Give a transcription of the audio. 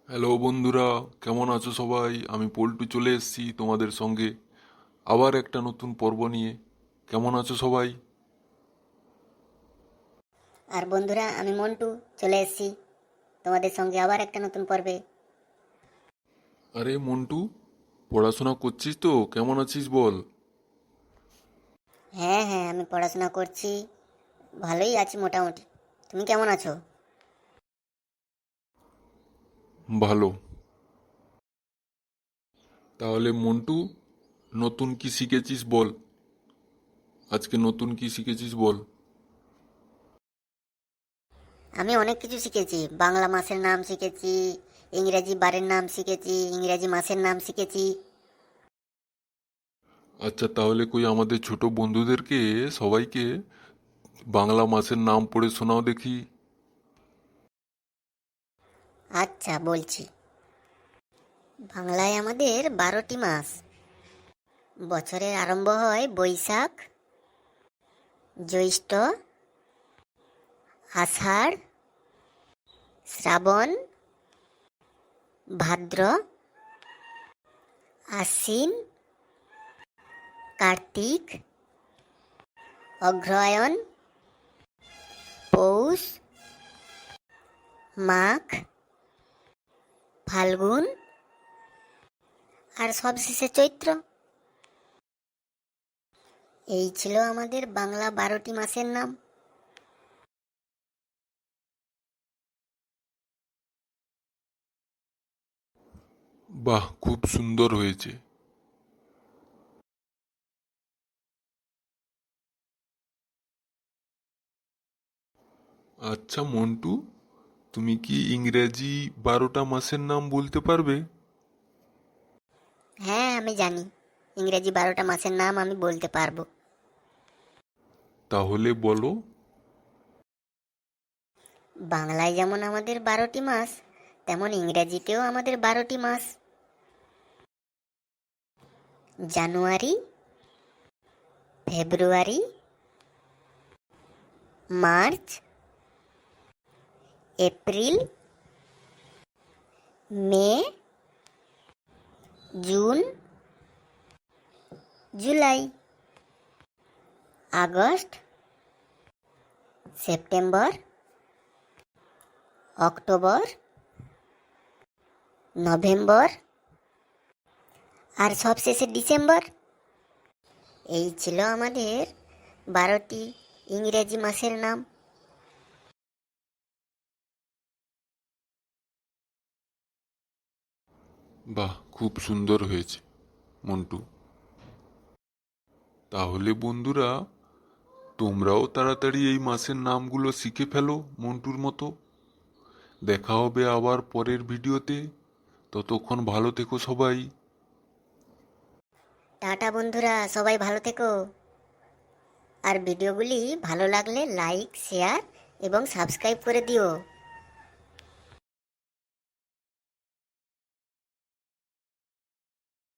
Hello বন্ধুরা, কেমন আছো সবাই? আমি পল্টু চলে এসেছি তোমাদের সঙ্গে আবার একটা নতুন পর্ব নিয়ে। কেমন আছো সবাই? আর বন্ধুরা, আমি মন্টু চলে এসেছি তোমাদের সঙ্গে আবার একটা নতুন পর্বে। আরে মন্টু, পড়াশোনা করছিস তো? কেমন আছিস বল? হ্যাঁ হ্যাঁ, আমি পড়াশোনা করছি, ভালোই আছি মোটামুটি। তুমি কেমন আছো? ভালো। তাহলে মন্টু, নতুন কি শিখেছিস বল? আজকে নতুন কি শিখেছিস বল? আমি অনেক কিছু শিখেছি। বাংলা মাসের নাম শিখেছি, ইংরেজি বারের নাম শিখেছি, ইংরেজি মাসের নাম শিখেছি। আচ্ছা, তাহলে কই আমাদের ছোট বন্ধুদেরকে সবাইকে বাংলা মাসের নাম পড়ে শোনাও দেখি। আচ্ছা, বলছি। বাংলায় আমাদের 12টি মাস। বছরের আরম্ভ হয় বৈশাখ, জ্যৈষ্ঠ, আষাঢ়, শ্রাবণ, ভাদ্র, আশ্বিন, কার্তিক, অগ্রহায়ণ, পৌষ, মাঘ, ফাল্গুন, আর সবশেষে চৈত্র। এই ছিল আমাদের বাংলা 12টি মাসের নাম। বাহ, খুব সুন্দর হয়েছে। আচ্ছা মন্টু, তুমি কি ইংরেজি 12টা মাসের নাম বলতে পারবে? হ্যাঁ, আমি জানি। ইংরেজি 12টা মাসের নাম আমি বলতে পারবো। তাহলে বলো। বাংলায় যেমন আমাদের 12টি মাস, তেমন ইংরেজিতেও আমাদের 12টি মাস। January, February, March, April, May, June, July, August, September, October, November, আর সবশেষে ডিসেম্বর। এই ছিল আমাদের 12টি ইংরেজি মাসের নাম। বাহ, খুব সুন্দর হয়েছে মন্টু। তাহলে বন্ধুরা, তোমরাও তাড়াতাড়ি এই মাসের নামগুলো শিখে ফেলো মন্টুর মতো। দেখা হবে আবার পরের ভিডিওতে। ততক্ষণ ভালো থেকো সবাই। টাটা বন্ধুরা, সবাই ভালো থেকো। আর ভিডিওগুলি ভালো লাগলে লাইক, শেয়ার এবং সাবস্ক্রাইব করে দিও।